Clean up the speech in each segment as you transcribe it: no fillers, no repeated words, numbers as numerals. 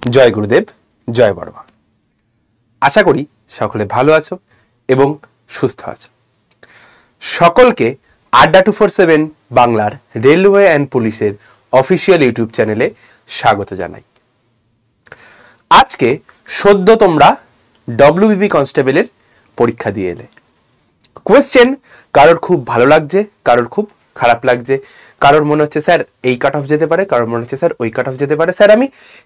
জয় গুরুদেব, জয় বড়মা। আশা করি সকলে ভালো আছো এবং সুস্থ আছো। সকলকে আড্ডা 247 বাংলার রেলওয়ে অ্যান্ড পুলিশের অফিসিয়াল ইউটিউব চ্যানেলে স্বাগত জানাই। আজকে সদ্য তোমরা ডব্লিউবিপি কনস্টেবলের পরীক্ষা দিয়ে এলে। কোয়েশ্চেন কারোর খুব ভালো লাগছে, কারোর খুব খারাপ লাগছে, কারোর মনে হচ্ছে স্যার এই কাট অফ যেতে পারে, কারোর মনে হচ্ছে স্যার ওই কাট অফ যেতে পারে, স্যার আমি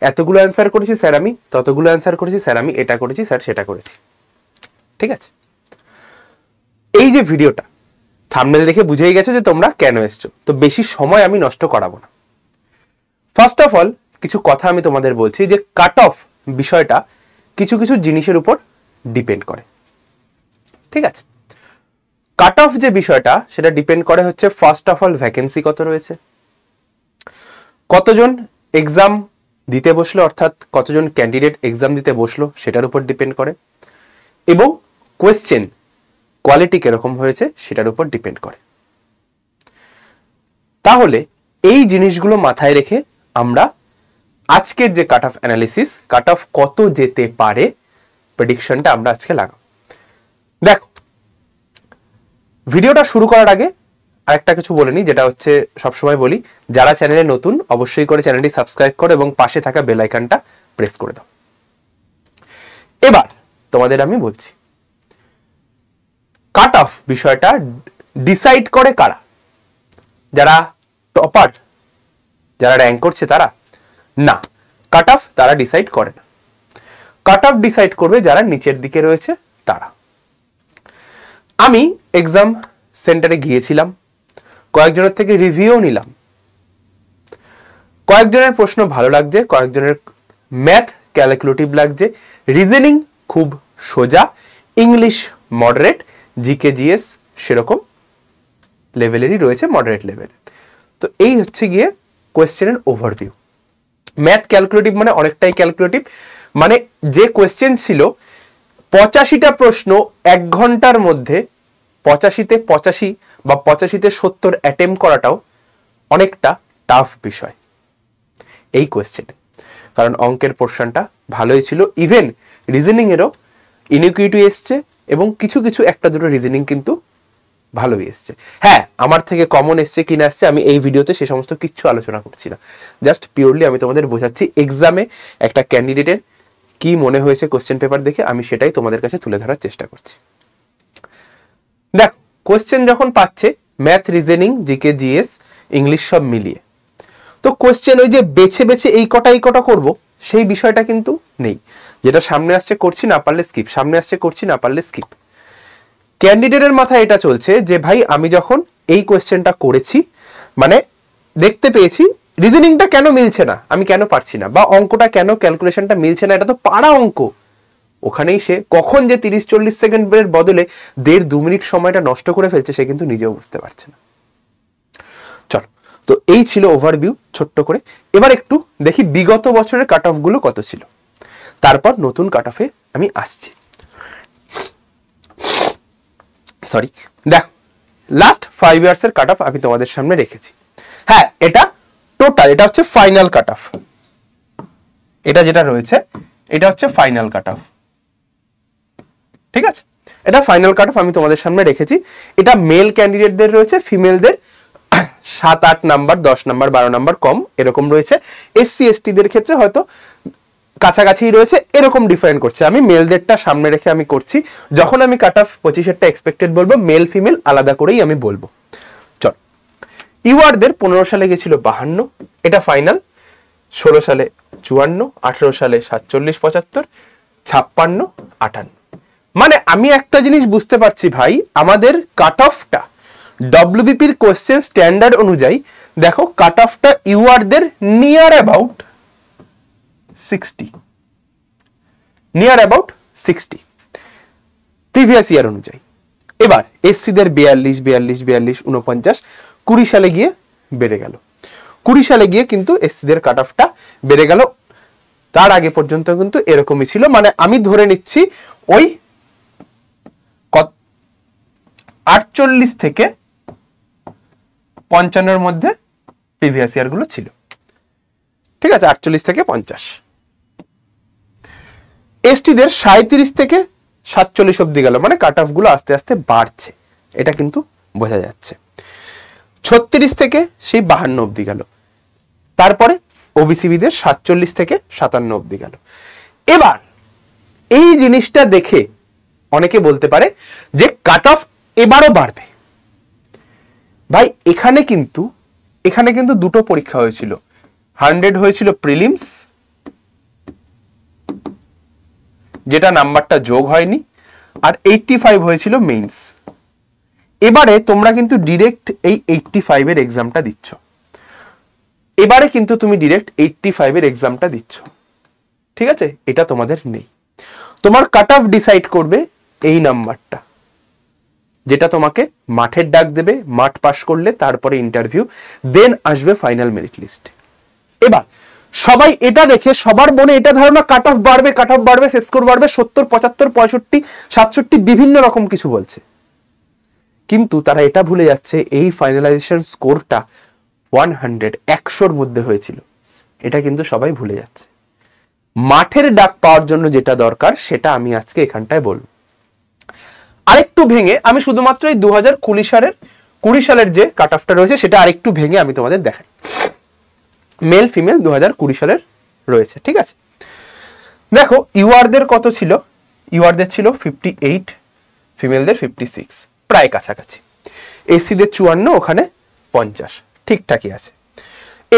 এতগুলো অ্যান্সার করেছি, স্যার আমি ততগুলো অ্যান্সার করেছি, স্যার আমি এটা করেছি, স্যার সেটা করেছি। ঠিক আছে, এই যে ভিডিওটা থাম্বনেল দেখে বুঝেই গেছো যে তোমরা কেন এসছো, তো বেশি সময় আমি নষ্ট করাবো না। ফার্স্ট অফ অল কিছু কথা আমি তোমাদের বলছি যে কাট অফ বিষয়টা কিছু কিছু জিনিসের উপর ডিপেন্ড করে। ঠিক আছে, কাট অফ যে বিষয়টা সেটা ডিপেন্ড করে হচ্ছে ফার্স্ট অফ অল ভ্যাকেন্সি কত রয়েছে, কতজন এক্সাম দিতে বসলো, অর্থাৎ কতজন ক্যান্ডিডেট এক্সাম দিতে বসলো সেটার উপর ডিপেন্ড করে, এবং কোয়েশ্চেন কোয়ালিটি কিরকম হয়েছে সেটার উপর ডিপেন্ড করে। তাহলে এই জিনিসগুলো মাথায় রেখে আমরা আজকের যে cut off analysis, cut off কত যেতে পারে প্রেডিকশনটা আমরা আজকে লাগাবো। দেখো, ভিডিওটা শুরু করার আগে আরেকটা কিছু বলে নিই, যেটা হচ্ছে সবসময় বলি, যারা চ্যানেলে নতুন অবশ্যই করে চ্যানেলটি সাবস্ক্রাইব করো এবং পাশে থাকা বেল আইকনটা প্রেস করে দাও। এবার তোমাদের আমি বলছি কাট অফ বিষয়টা ডিসাইড করে কারা? যারা টপার, যারা র্যাঙ্ক করছে তারা না, কাট অফ তারা ডিসাইড করে না। কাট অফ ডিসাইড করবে যারা নিচের দিকে রয়েছে তারা। আমি এক্সাম সেন্টারে গিয়েছিলাম, কয়েকজনের থেকে রিভিউ নিলাম, কয়েকজনের প্রশ্ন ভালো লাগছে, কয়েকজনের ম্যাথ ক্যালকুলেটিভ লাগছে, রিজনিং খুব সোজা, ইংলিশ মডারেট, জিকে জিএস সেরকম লেভেলেরই রয়েছে, মডারেট লেভেল। তো এই হচ্ছে গিয়ে কোয়েশ্চেনের ওভারভিউ। ম্যাথ ক্যালকুলেটিভ মানে অনেকটাই ক্যালকুলেটিভ, মানে যে কোয়েশ্চেন ছিল 85টা প্রশ্ন 1 ঘন্টার মধ্যে 85তে 85 বা 85তে 70 অ্যাটেম্প করাটাও অনেকটা টাফ বিষয় এই কোয়েশ্চেনে, কারণ অঙ্কের পোর্শনটা ভালোই ছিল, ইভেন রিজনিং এরও ইনইকুইটি এসছে এবং কিছু কিছু একটা দুটো রিজনিং কিন্তু ভালোই এসছে। হ্যাঁ, আমার থেকে কমন এসছে কিনা আসছে আমি এই ভিডিওতে সে সমস্ত কিচ্ছু আলোচনা করছি না, জাস্ট পিওরলি আমি তোমাদের বোঝাচ্ছি এক্সামে একটা ক্যান্ডিডেটের কি মনে হয়েছে কোশ্চেন পেপার দেখে, আমি সেটাই তোমাদের কাছে তুলে ধরার চেষ্টা করছি। দেখো, কোশ্চেন যখন পাচ্ছে math, reasoning, GK GS, English সব মিলিয়ে, তো কোশ্চেন ওই যে বেছে বেছে এই কটা করব সেই বিষয়টা কিন্তু নেই। যেটা সামনে আসছে করছি, না পারলে স্কিপ, সামনে আসছে করছি, না পারলে স্কিপ। ক্যান্ডিডেটের মাথায় এটা চলছে যে ভাই আমি যখন এই কোয়েশ্চেনটা করেছি, মানে দেখতে পেয়েছি রিজনিংটা কেন মিলছে না, আমি কেন পারছি না, বা অঙ্কটা কেন ক্যালকুলেশনটা মিলছে না, এটা তো পারা অঙ্ক। ওখানেই সে কখন যে 30-40 সেকেন্ডের বদলে 1.5-2 মিনিট সময়টা নষ্ট করে ফেলছে সে কিন্তু নিজেও বুঝতে পারছে না। চলো, তো এই ছিল ওভারভিউ ছোট্ট করে। এবার একটু দেখি বিগত বছরের কাট অফ গুলো কত ছিল, তারপর নতুন কাট অফে আমি আসছি। সরি, দেখো, লাস্ট 5 ইয়ার্সের কাট অফ আমি তোমাদের সামনে রেখেছি। হ্যাঁ, এটা টোটাল, এটা হচ্ছে ফাইনাল কাট অফ, এটা যেটা রয়েছে এটা হচ্ছে ফাইনাল কাট অফ। ঠিক আছে, এটা ফাইনাল কাট অফ আমি তোমাদের সামনে রেখেছি। এটা মেল ক্যান্ডিডেটদের রয়েছে, ফিমেলদের 7-8 নাম্বার, 10 নাম্বার, 12 নাম্বার কম এরকম রয়েছে। এসসি এসটিদের ক্ষেত্রে হয়তো কাছাকাছি রয়েছে, এরকম ডিফারেন্ট করছে। আমি মেলদেরটা সামনে রেখে আমি করছি, যখন আমি কাট অফ 25-এরটা এক্সপেক্টেড বলবো, মেল ফিমেল আলাদা করেই আমি বলবো। চল, ইউআরদের 15 সালে গেছিল 52, এটা ফাইনাল। 16 সালে 54, 18 সালে 47, 75, 56, 58। মানে আমি একটা জিনিস বুঝতে পারছি ভাই, আমাদের কাট অফটা ডব্লিউবিপির কোশ্চেন স্ট্যান্ডার্ড অনুযায়ী দেখো কাট অফটা ইউআরদের নিয়ার অ্যাবাউট 60 প্রিভিয়াস ইয়ার অনুযায়ী। এবার এসসিদের 42, 42, 42, 49, 20 সালে গিয়ে বেড়ে গেল। 20 সালে গিয়ে কিন্তু এসসিদের কাট অফটা বেড়ে গেল, তার আগে পর্যন্ত কিন্তু এরকমই ছিল। মানে আমি ধরে নিচ্ছি ওই 48 থেকে 55-এর মধ্যে প্রিভিয়াস ইয়ার গুলো ছিল। ঠিক আছে, 48 থেকে 50। এসটিদের 37 থেকে 47 অব্দি গেল, মানে কাট অফ গুলো আস্তে আস্তে বাড়ছে, এটা কিন্তু বোঝা যাচ্ছে। 36 থেকে সেই 52 অব্দি গেল, তারপরে ওবিসিবিদের 47 থেকে 57 অব্দি গেল। এবার এই জিনিসটা দেখে অনেকে বলতে পারে যে কাট অফ এবারও বাড়বে। ভাই এখানে কিন্তু দুটো পরীক্ষা হয়েছিল, 100 হয়েছিল প্রিলিমস, যেটা নাম্বারটা যোগ হয়নি, আর 85 হয়েছিল মেইনস। এবারে তোমরা কিন্তু ডিরেক্ট এই 85 এর এক্সামটা দিচ্ছ, এবারে কিন্তু তুমি ডিরেক্ট 85 এর এক্সামটা দিচ্ছ, ঠিক আছে? এটা তোমাদের নেই। তোমার কাট অফ ডিসাইড করবে এই নাম্বারটা, যেটা তোমাকে মাঠের ডাক দেবে, মাঠ পাস করলে তারপরে ইন্টারভিউ, দেন আসবে ফাইনাল মেরিট লিস্ট। এবার সবাই এটা দেখে সবার মনে এটা ধারণা কাট অফ বাড়বে, সেট স্কোর বাড়বে, 70, 75, 65, 67 বিভিন্ন রকম কিছু বলছে, কিন্তু তারা এটা ভুলে যাচ্ছে এই ফাইনালাইজেশন স্কোরটা 100 মধ্যে হয়েছিল, এটা কিন্তু সবাই ভুলে যাচ্ছে। মাঠের ডাক পাওয়ার জন্য যেটা দরকার সেটা আমি আজকে এখানটায় বলবো। আরেকটু ভেঙে আমি শুধুমাত্র এই 2020 সালের যে কাট অফটা রয়েছে সেটা আরেকটু ভেঙে আমি তোমাদের দেখাই। মেল ফিমেল 2020 সালের রয়েছে, ঠিক আছে? দেখো ইউআরদের কত ছিল, ইউআরদের ছিল 58, ফিমেলদের 56, প্রায় কাছাকাছি। এসসিদের 54, ওখানে 50, ঠিকঠাকই আছে।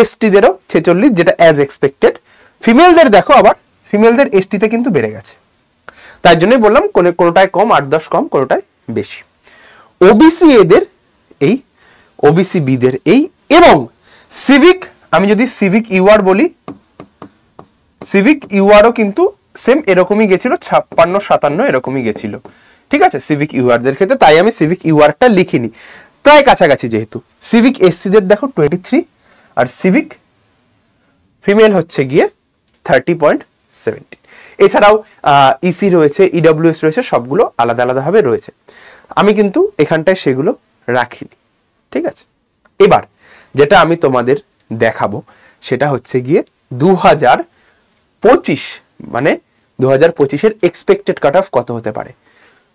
এসটিদেরও 46, যেটা অ্যাজ এক্সপেক্টেড। ফিমেলদের দেখো, আবার ফিমেলদের এসটিতে কিন্তু বেড়ে গেছে, তাই জন্যই বললাম কোনোটায় কম, 8-10 কম, কোনোটায় বেশি। ওবিসি এদের এই, ওবিসি বিদের এই, এবং সিভিক, আমি যদি সিভিক ইউআর বলি, সিভিক ইউআরও কিন্তু সেম এরকমই গেছিল, 56-57 এরকমই গেছিল, ঠিক আছে সিভিক ইউআরদের ক্ষেত্রে, তাই আমি সিভিক ইউআরটা লিখিনি, প্রায় কাছাকাছি যেহেতু। সিভিক এসসিদের দেখো 23, আর সিভিক ফিমেল হচ্ছে গিয়ে 30.17। এছাড়াও ইসি রয়েছে, ইডব্লিউএস রয়েছে, সবগুলো আলাদা আলাদাভাবে রয়েছে, আমি কিন্তু এখানটায় সেগুলো রাখিনি, ঠিক আছে? এবার যেটা আমি তোমাদের দেখাবো সেটা হচ্ছে গিয়ে 2025, মানে 2025-এর এক্সপেক্টেড কাট অফ কত হতে পারে।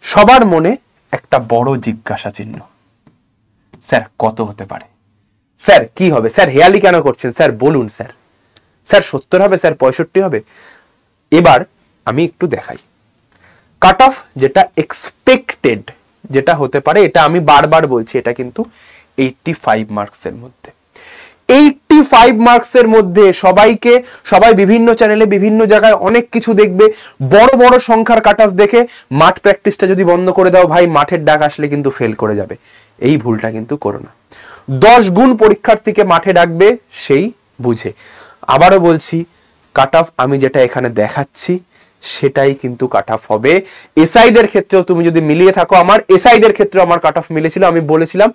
সবার মনে একটা বড় জিজ্ঞাসা চিহ্ন, স্যার কত হতে পারে, স্যার কি হবে, স্যার হেয়ালি কেন করছেন, স্যার বলুন, স্যার 70 হবে, স্যার 65 হবে। এবার আমি একটু দেখাই কাট অফ যেটা এক্সপেক্টেড, যেটা হতে পারে, এটা আমি বারবার বলছি, এটা কিন্তু 85 মার্কসের মধ্যে। 85 মার্কসের মধ্যে সবাই বিভিন্ন চ্যানেলে বিভিন্ন জায়গায় অনেক কিছু দেখবে, বড় বড় সংখ্যার কাট অফ দেখে মাঠ প্র্যাকটিসটা যদি বন্ধ করে দাও ভাই, মাঠের ডাক আসলে কিন্তু ফেল করে যাবে, এই ভুলটা কিন্তু করো না। 10 গুণ পরীক্ষার্থীকে মাঠে ডাকবে সেই বুঝে। আবারও বলছি, কাট অফ আমি যেটা এখানে দেখাচ্ছি সেটাই কিন্তু কাট অফ হবে। এসআইদের ক্ষেত্রেও তুমি যদি মিলিয়ে থাকো, আমার এসআইদের ক্ষেত্রে আমার কাট অফ মিলেছিল, আমি বলেছিলাম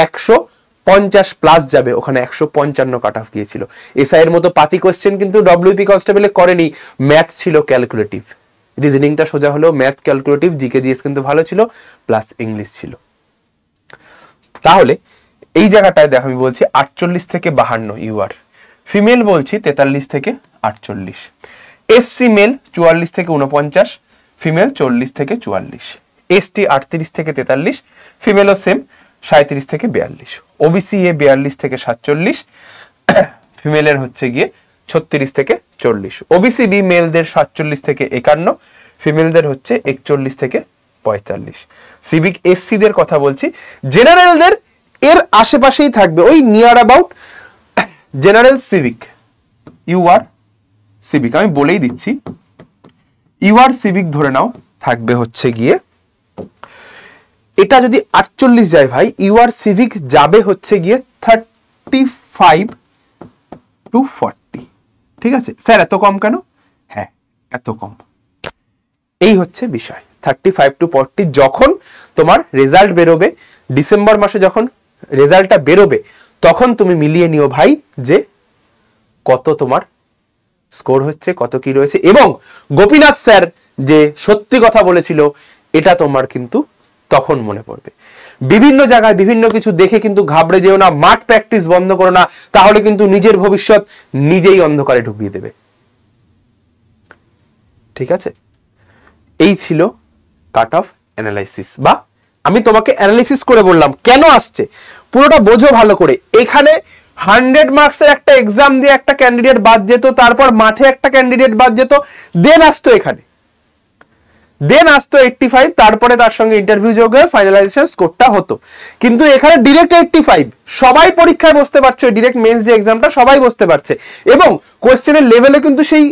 150 প্লাস যাবে, ওখানে 155 কাট অফ গিয়েছিল। এসআই এর মতো পাতি কোশ্চেন কিন্তু ডব্লিউপি কনস্টেবলে করেনি, ম্যাথ ছিল ক্যালকুলেটিভ, রিজনিংটা সোজা হলো, ম্যাথ ক্যালকুলেটিভ, জিকে জিএস কিন্তু ভালো ছিল, প্লাস ইংলিশ ছিল। তাহলে এই জায়গাটায় দেখো আমি বলছি 48 থেকে 52 ইউআর, ফিমেল বলছি 43 থেকে 48, এসসি মেল 44 থেকে 49, ফিমেল 40 থেকে 44, এসটি 38 থেকে 43, ফিমেলও সেম 37 থেকে 42, ওবিসি এ 42 থেকে 47, ফিমেলের হচ্ছে গিয়ে 36 থেকে 40, ওবিসি বি মেলদের 47 থেকে 51, ফিমেলদের হচ্ছে 41 থেকে 45। সিভিক এসসিদের কথা বলছি, জেনারেলদের এর আশেপাশেই থাকবে, ওই near about general civic your civic, আমি বলেই দিচ্ছি, ইউআর সিভিক ধরে নাও থাকবে হচ্ছে গিয়ে, এটা যদি 48 যায় ভাই, ইউআর সিভিক যাবে হচ্ছে গিয়ে 35 to 40, ঠিক আছে? স্যার এত কম কেন? হ্যাঁ এত কম, এই হচ্ছে বিষয়। 35 to 40 যখন তোমার রেজাল্ট বেরোবে, ডিসেম্বর মাসে যখন রেজাল্টটা বেরোবে, তখন তুমি মিলিয়ে নিও ভাই যে কত তোমার স্কোর হচ্ছে, কত কি রয়েছে। এবং গোপীনাথ স্যার যে সত্যি কথা বলেছিল, এটা তোমার কিন্তু তখন মনে পড়বে। বিভিন্ন জায়গায় বিভিন্ন কিছু দেখে কিন্তু ঘাবড়ে যেও না, মাঠ প্র্যাকটিস বন্ধ করো না, তাহলে কিন্তু নিজের ভবিষ্যৎ নিজেই অন্ধকারে ঢুকিয়ে দেবে, ঠিক আছে? এই ছিল কাট অফ অ্যানালাইসিস, বা আমি তোমাকে অ্যানালাইসিস করে বললাম কেন আসছে, পুরোটা বোঝো ভালো করে। এখানে 100 মার্কসের একটা এক্সাম দিয়ে একটা ক্যান্ডিডেট বাদ যেত, তারপর মাঠে একটা ক্যান্ডিডেট বাদ যেত, দেন আসতো 85, তারপরে তার সঙ্গে ইন্টারভিউ যোগ হয়ে ফাইনালাইজেশন স্কোরটা হতো। কিন্তু এখানে ডিরেক্ট 85, সবাই পরীক্ষায় বসতে পারছে, ডিরেক্ট মেন্স যে এক্সামটা সবাই বসতে পারছে, এবং কোয়েশ্চেনের লেভেলে কিন্তু সেই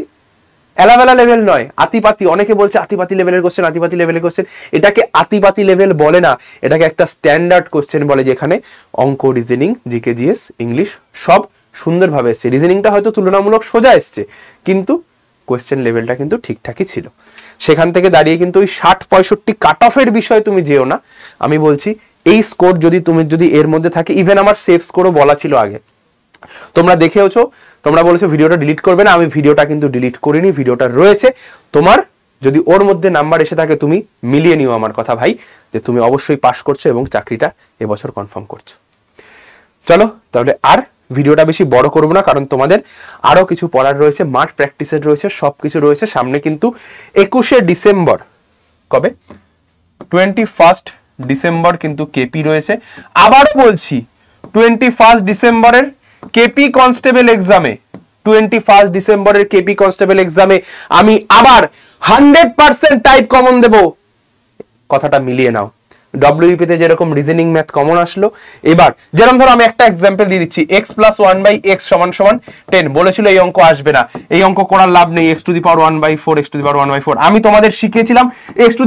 এলাবেলা লেভেল নয়, আতিপাতি। অনেকে বলছে আতিপাতি লেভেলের কোশ্চেন, আতিপাতি লেভেলের কোশ্চেন। এটাকে আতিপাতি লেভেল বলে না, এটাকে একটা স্ট্যান্ডার্ড কোশ্চেন বলে, যেখানে অঙ্ক, রিজনিং, জিকে, জিএস, ইংলিশ সব সুন্দরভাবে এসছে। রিজনিংটা হয়তো তুলনামূলক সোজা এসছে, কিন্তু কোয়েশ্চেন লেভেলটা কিন্তু ঠিকঠাকই ছিল। সেখান থেকে দাঁড়িয়ে কিন্তু ওই 60-65 কাট অফের বিষয়ে তুমি যেও না। আমি বলছি এই স্কোর যদি এর মধ্যে থাকে, ইভেন আমার সেফ স্কোরও বলা ছিল আগে, তোমরা দেখেওছো, তোমরা বলেছো ভিডিওটা ডিলিট করবে না, আমি ভিডিওটা কিন্তু ডিলিট করিনি, ভিডিওটা রয়েছে। তোমার যদি ওর মধ্যে নাম্বার এসে থাকে, তুমি মিলিয়ে নিও আমার কথা ভাই, যে তুমি অবশ্যই পাস করছো এবং চাকরিটা এবছর কনফার্ম করছো। চলো তাহলে আর ভিডিওটা বেশি বড় করবো না, কারণ তোমাদের আরো কিছু পড়ার রয়েছে, মাঠ প্র্যাকটিসের রয়েছে, সবকিছু রয়েছে। সামনে কিন্তু 21শে ডিসেম্বর, কবে 21 ডিসেম্বর কিন্তু কেপি রয়েছে। আবারও বলছি 21 ডিসেম্বরের কেপি কনস্টেবল এক্সামে, 21 ডিসেম্বরের কেপি কনস্টেবল এক্সামে আমি আবার 100% টাইপ কমন দেব, কথাটা মিলিয়ে নাও। ডব্লিউপি তে যেরকম রিজনিং ম্যাথ কমন আসলো, এবার যেরকম ধরো আমি একটা এক্সাম্পল দিয়ে দিচ্ছি, x + 1/x = 10 বলেছিল, এই অঙ্ক আসবে না, এই অঙ্ক করার লাভ নেই, x⁴ x⁴ আমি তোমাদের শিখিয়েছিলাম x⁴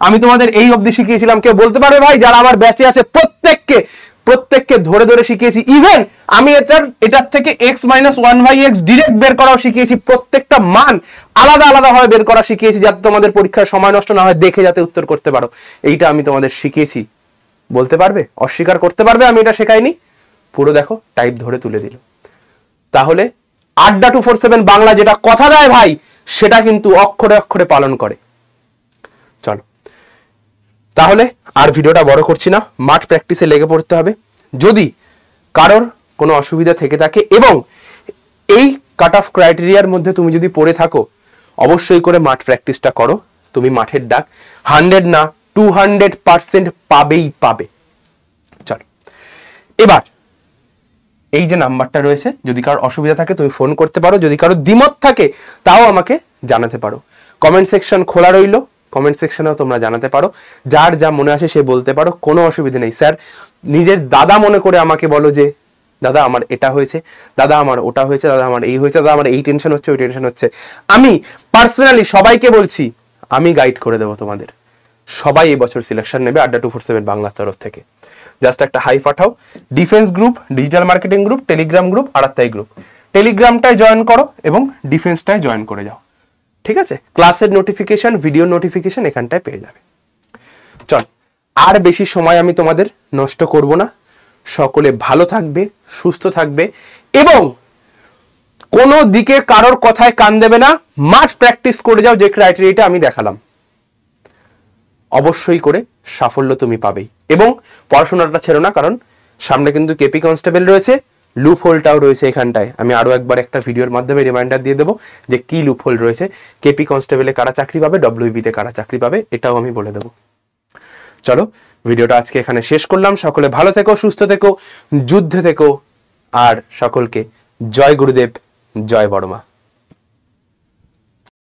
আমি তোমাদের এই অবধি শিখিয়েছিলাম। কেউ বলতে পারবে ভাই, যারা আমার ব্যাচে আছে প্রত্যেককে ধরে ধরে শিখিয়েছি, ইভেন আমি এটার থেকে x - 1/x ডিরেক্ট বের করাও শিখিয়েছি, প্রত্যেকটা মান আলাদা আলাদা ভাবে বের করা শিখিয়েছি, যাতে তোমাদের পরীক্ষায় সময় নষ্ট না হয়, দেখে যাতে উত্তর করতে পারো। এইটা আমি তোমাদের শিখিয়েছি, বলতে পারবে, অস্বীকার করতে পারবে আমি এটা শেখাইনি? পুরো দেখো টাইপ ধরে তুলে দিল। তাহলে আড্ডা 247 বাংলা যেটা কথা দেয় ভাই, সেটা কিন্তু অক্ষরে অক্ষরে পালন করে। চলো তাহলে আর ভিডিওটা বড় করছি না, মাঠ প্র্যাকটিসে লেগে পড়তে হবে। যদি কারোর কোনো অসুবিধা থেকে থাকে এবং এই কাট অফ ক্রাইটেরিয়ার মধ্যে তুমি যদি পড়ে থাকো, অবশ্যই করে মাঠ প্র্যাকটিসটা করো। তুমি মাঠের ডাক 100 না 200% পাবে। চলো এবার এই যে নাম্বারটা রয়েছে, যদি কারোর অসুবিধা থাকে তুমি ফোন করতে পারো, যদি কারোর দ্বিমত থাকে তাও আমাকে জানাতে পারো। কমেন্ট সেকশন খোলা রইল, কমেন্ট সেকশনেও তোমরা জানাতে পারো, যার যা মনে আসে সে বলতে পারো, কোনো অসুবিধা নেই। স্যার নিজের দাদা মনে করে আমাকে বলো যে দাদা আমার এটা হয়েছে, দাদা আমার ওটা হয়েছে, দাদা আমার এই হয়েছে, দাদা আমার এই টেনশন হচ্ছে, ওই টেনশন হচ্ছে। আমি পার্সোনালি সবাইকে বলছি, আমি গাইড করে দেবো তোমাদের। সবাই এবছর সিলেকশন নেবে আড্ডা 247 বাংলার তরফ থেকে। জাস্ট একটা হাই পাঠাও, defence group, digital marketing group, Telegram group, Arattai group. টেলিগ্রামটায় জয়েন করো এবং ডিফেন্সটায় জয়েন করে যাও, ঠিক আছে? ক্লাসের নোটিফিকেশন, ভিডিও নোটিফিকেশন এখানটায় পেয়ে যাবে। চল আর বেশি সময় আমি তোমাদের নষ্ট করব না। সকলে ভালো থাকবে, সুস্থ থাকবে এবং কোনো দিকে কারোর কথায় কান দেবে না। মাঠ প্র্যাকটিস করে যাও, যে ক্রাইটেরিয়াটা আমি দেখালাম, অবশ্যই করে সাফল্য তুমি পাবেই। এবং পড়াশোনাটা ছেড়ো না, কারণ সামনে কিন্তু কেপি কনস্টেবল রয়েছে, লুপ হোলটাও রয়েছে এখানটায়। আমি আরো একবার একটা ভিডিওর মাধ্যমে রিমাইন্ডার দিয়ে দেবো যে কি লুপ হোল রয়েছে, কেপি কনস্টেবলে কারা চাকরি পাবে, ডব্লিউবি তে কারা চাকরি পাবে, এটাও আমি বলে দেবো। চলো ভিডিওটা আজকে এখানে শেষ করলাম। সকলে ভালো থেকো, সুস্থ থেকো, যুদ্ধে থেকো, আর সকলকে জয় গুরুদেব, জয় বড়মা।